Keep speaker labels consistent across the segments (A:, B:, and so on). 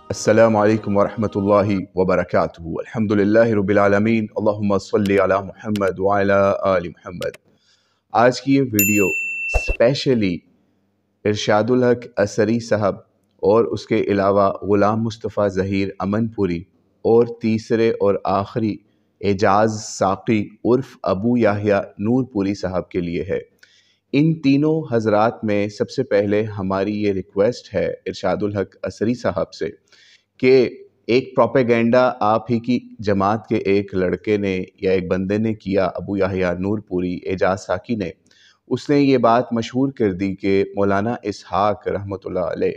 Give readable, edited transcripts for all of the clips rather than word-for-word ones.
A: अस्सलामु अलैकुम वरहमतुल्लाहि वबरकातुहू। अल्हम्दुलिल्लाहि रब्बिल आलमीन, अल्लाहुम्मा सल्लि अला मुहम्मद व अला आलि मुहम्मद। आज की ये वीडियो स्पेशली इरशादुल हक असरी साहब और उसके अलावा ग़ुलाम मुस्तफ़ा ज़हीर अमनपुरी और तीसरे और आखिरी एजाज़ साक़ी उर्फ़ अबू याहिया नूरपुरी साहब के लिए है। इन तीनों हज़रात में सबसे पहले हमारी ये रिक्वेस्ट है इरशादुल हक असरी साहब से कि एक प्रोपेगेंडा आप ही की जमात के एक लड़के ने या एक बंदे ने किया, अबू याहिया नूरपुरी एजाज़ साक़ी ने। उसने ये बात मशहूर कर दी कि मौलाना इसहाक़ रहमतुल्लाह अलैह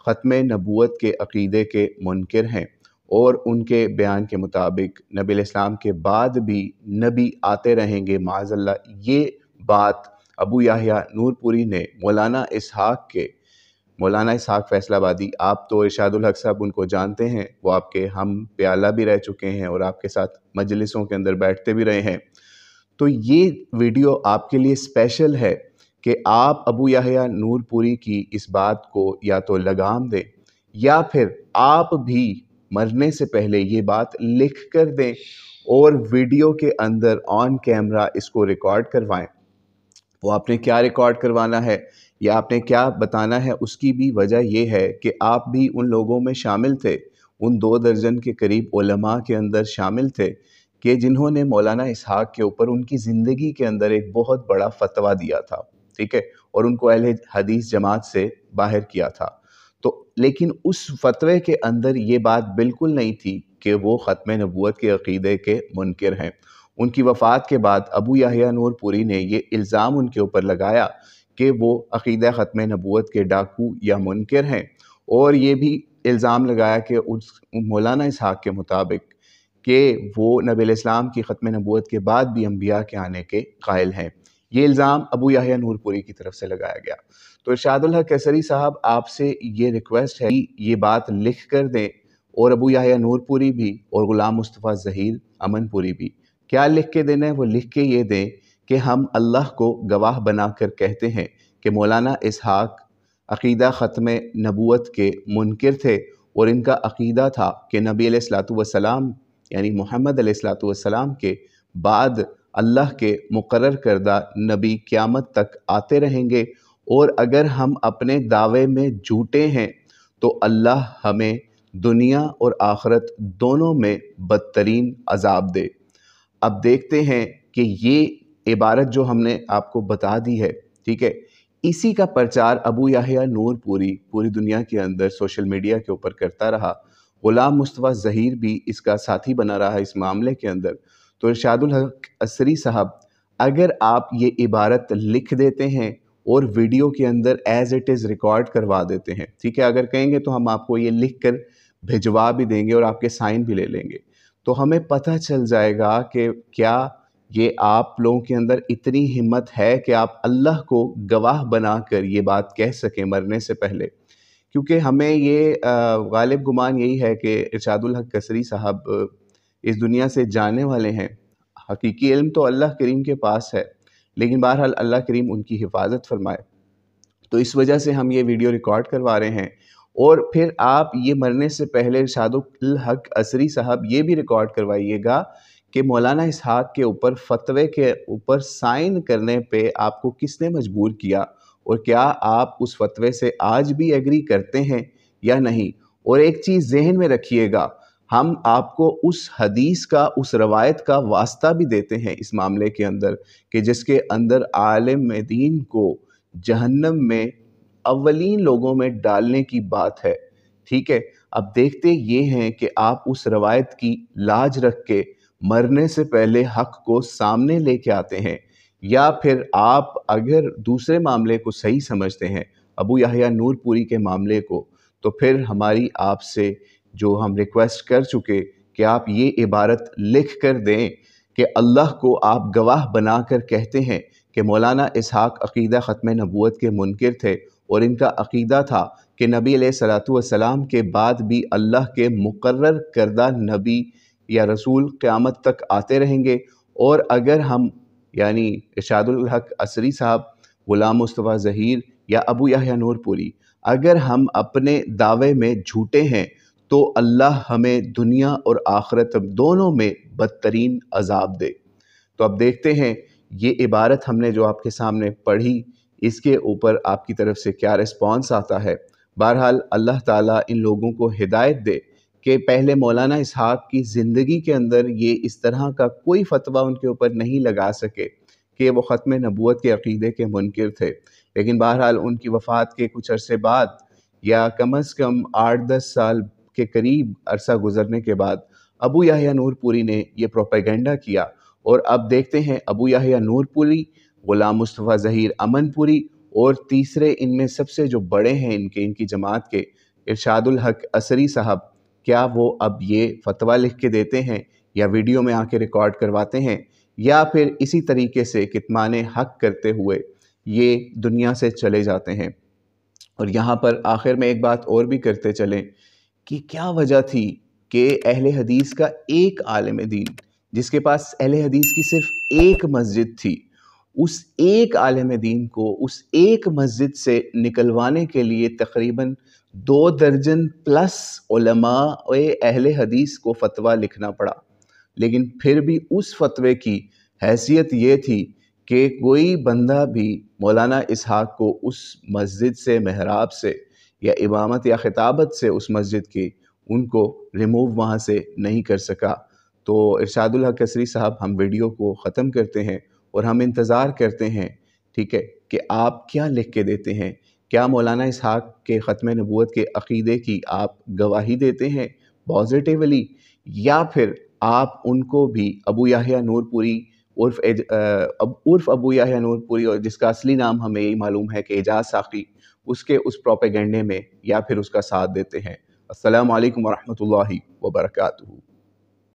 A: ख़त्म नबूवत के अक़ीदे के मुनकिर हैं और उनके बयान के मुताबिक नबी इस्लाम के बाद भी नबी आते रहेंगे माअज़ल्लाह। ये बात अबू याहिया नूरपुरी ने मौलाना इसहाक़ फैसलाबादी, आप तो इरशादुल हक साहब उनको जानते हैं, वो आपके हम प्याला भी रह चुके हैं और आपके साथ मजलिसों के अंदर बैठते भी रहे हैं। तो ये वीडियो आपके लिए स्पेशल है कि आप अबू याहिया नूरपुरी की इस बात को या तो लगाम दें या फिर आप भी मरने से पहले ये बात लिख कर दें और वीडियो के अंदर ऑन कैमरा इसको रिकॉर्ड करवाएं। वो आपने क्या रिकॉर्ड करवाना है या आपने क्या बताना है, उसकी भी वजह ये है कि आप भी उन लोगों में शामिल थे, उन 2 दर्जन के करीब उलमा के अंदर शामिल थे कि जिन्होंने मौलाना इसहाक़ के ऊपर उनकी ज़िंदगी के अंदर एक बहुत बड़ा फतवा दिया था, ठीक है, और उनको अहले हदीस जमात से बाहर किया था। तो लेकिन उस फतवे के अंदर ये बात बिल्कुल नहीं थी कि वो ख़त्म नबूवत के अक़ीदे के मुनकिर हैं। उनकी वफ़ात के बाद अबू याहिया नूरपुरी ने ये इल्ज़ाम उनके ऊपर लगाया कि वो अक़ीदा ख़त्म नबूवत के डाकू या मुनकिर हैं, और ये भी इल्ज़ाम लगाया कि उस मौलाना इसहाक़ के मुताबिक कि वो नबी इस्लाम की ख़त्म नबूवत के बाद भी अंबिया के आने के क़ाइल हैं। ये इल्ज़ाम अबू याहिया नूरपुरी की तरफ से लगाया गया। तो इरशादुल हक असरी साहब, आपसे ये रिक्वेस्ट है कि ये बात लिख कर दें, और अबू याहिया नूरपुरी भी और ग़ुलाम मुस्तफ़ा ज़हीर अमनपुरी भी। क्या लिख के देना है? वो लिख के ये दें कि हम अल्लाह को गवाह बनाकर कहते हैं कि मौलाना इसहाक़ अक़ीदा ख़त्म नबूवत के मुनकिर थे और इनका अक़ीदा था कि नबी अलैहिस्सलातु वस्सलाम यानी मोहम्मद अलैहिस्सलातु वस्सलाम के बाद अल्लाह के मुक़र्रर करदा नबी क़यामत तक आते रहेंगे, और अगर हम अपने दावे में झूठे हैं तो अल्लाह हमें दुनिया और आखिरत दोनों में बदतरीन अज़ाब दे। अब देखते हैं कि ये इबारत जो हमने आपको बता दी है, ठीक है, इसी का प्रचार अबू याहिया नूरपुरी पूरी दुनिया के अंदर सोशल मीडिया के ऊपर करता रहा। ग़ुलाम मुस्तफ़ा ज़हीर भी इसका साथी बना रहा इस मामले के अंदर। तो इरशादुल हक असरी साहब, अगर आप ये इबारत लिख देते हैं और वीडियो के अंदर एज़ इट इज़ रिकॉर्ड करवा देते हैं, ठीक है, अगर कहेंगे तो हम आपको ये लिख कर भिजवा भी देंगे और आपके साइन भी ले लेंगे, तो हमें पता चल जाएगा कि क्या ये आप लोगों के अंदर इतनी हिम्मत है कि आप अल्लाह को गवाह बनाकर ये बात कह सकें मरने से पहले। क्योंकि हमें ये गालिब गुमान यही है कि इरशादुल हक असरी साहब इस दुनिया से जाने वाले हैं। हकीकी इल्म तो अल्लाह करीम के पास है, लेकिन बहरहाल अल्लाह करीम उनकी हिफाजत फरमाए। तो इस वजह से हम ये वीडियो रिकॉर्ड करवा रहे हैं, और फिर आप ये मरने से पहले इरशादुल हक असरी साहब ये भी रिकॉर्ड करवाइएगा कि मौलाना इसहाक़ के ऊपर फतवे के ऊपर साइन करने पे आपको किसने मजबूर किया, और क्या आप उस फतवे से आज भी एग्री करते हैं या नहीं। और एक चीज़ ज़हन में रखिएगा, हम आपको उस हदीस का, उस रवायत का वास्ता भी देते हैं इस मामले के अंदर कि जिसके अंदर आलिम दीन को जहन्नम में अव्वलीन लोगों में डालने की बात है, ठीक है। अब देखते ये हैं कि आप उस रवायत की लाज रख के मरने से पहले हक़ को सामने लेके आते हैं, या फिर आप अगर दूसरे मामले को सही समझते हैं, अबू याहिया नूरपुरी के मामले को, तो फिर हमारी आपसे जो हम रिक्वेस्ट कर चुके कि आप ये इबारत लिख कर दें कि अल्लाह को आप गवाह बनाकर कहते हैं कि मौलाना इसहाक़ अक़ीदा ख़त्म नबूवत के मुनकिर थे और इनका अक़ीदा था कि नबी अलैहिस्सलातु वस्सलाम के बाद भी अल्लाह के मुक़र्रर करदा नबी या रसूल क़यामत तक आते रहेंगे। और अगर हम यानी इरशादुल हक असरी साहब, ग़ुलाम मुस्तफ़ा ज़हीर या अबू याहिया नूरपुरी, अगर हम अपने दावे में झूठे हैं تو اللہ ہمیں دنیا اور آخرت دونوں میں بدترین عذاب دے۔ تو اب دیکھتے ہیں یہ عبارت ہم نے جو آپ کے سامنے پڑھی، اس کے اوپر آپ کی طرف سے کیا رسپانس آتا ہے۔ بہرحال اللہ تعالیٰ ان لوگوں کو ہدایت دے کہ پہلے مولانا اسحاق کی زندگی کے اندر یہ اس طرح کا کوئی فتویٰ ان کے اوپر نہیں لگا سکے کہ وہ ختم نبوت کے عقیدے کے منکر تھے، لیکن بہرحال ان کی وفات کے کچھ عرصے بعد یا کم از کم 8-10 سال کے قریب عرصہ گزرنے کے بعد ابو یحییٰ نور پوری نے یہ پروپیگنڈا کیا، اور اب دیکھتے ہیں ابو یحییٰ نور پوری، غلام مصطفیٰ ظہیر امن پوری، اور تیسرے ان میں سب سے جو بڑے ہیں ان کی جماعت کے ارشاد الحق عصری صاحب، کیا وہ اب یہ فتویٰ لکھ کے دیتے ہیں یا ویڈیو میں آ کے ریکارڈ کرواتے ہیں، یا پھر اسی طریقے سے کتمان حق کرتے ہوئے یہ دنیا سے چلے جاتے ہیں۔ اور یہاں پر آخر میں ایک بات اور بھی کرتے چلیں کہ کیا وجہ تھی کہ اہل حدیث کا ایک عالم دین جس کے پاس اہل حدیث کی صرف ایک مسجد تھی، اس ایک عالم دین کو اس ایک مسجد سے نکلوانے کے لیے تقریباً 2 درجن پلس علماء اہل حدیث کو فتویٰ لکھنا پڑا، لیکن پھر بھی اس فتوے کی حیثیت یہ تھی کہ کوئی بندہ بھی مولانا اسحاق کو اس مسجد سے، محراب سے یا امامت یا خطابت سے اس مسجد کی ان کو ریموو وہاں سے نہیں کر سکا۔ تو ارشاد الحق عصری صاحب، ہم ویڈیو کو ختم کرتے ہیں اور ہم انتظار کرتے ہیں، ٹھیک ہے، کہ آپ کیا لکھ کے دیتے ہیں۔ کیا مولانا اسحاق کے ختم نبوت کے عقیدے کی آپ گواہی دیتے ہیں پازیٹیولی، یا پھر آپ ان کو بھی ابو یحییٰ نور پوری عرف ابو یحییٰ نور پوری، اور جس کا اصلی نام ہمیں یہی معلوم ہے کہ اعجاز ساقی، اس کے اس پروپیگنڈے میں یا پھر اس کا ساتھ دیتے ہیں۔ السلام علیکم ورحمۃ اللہ وبرکاتہ۔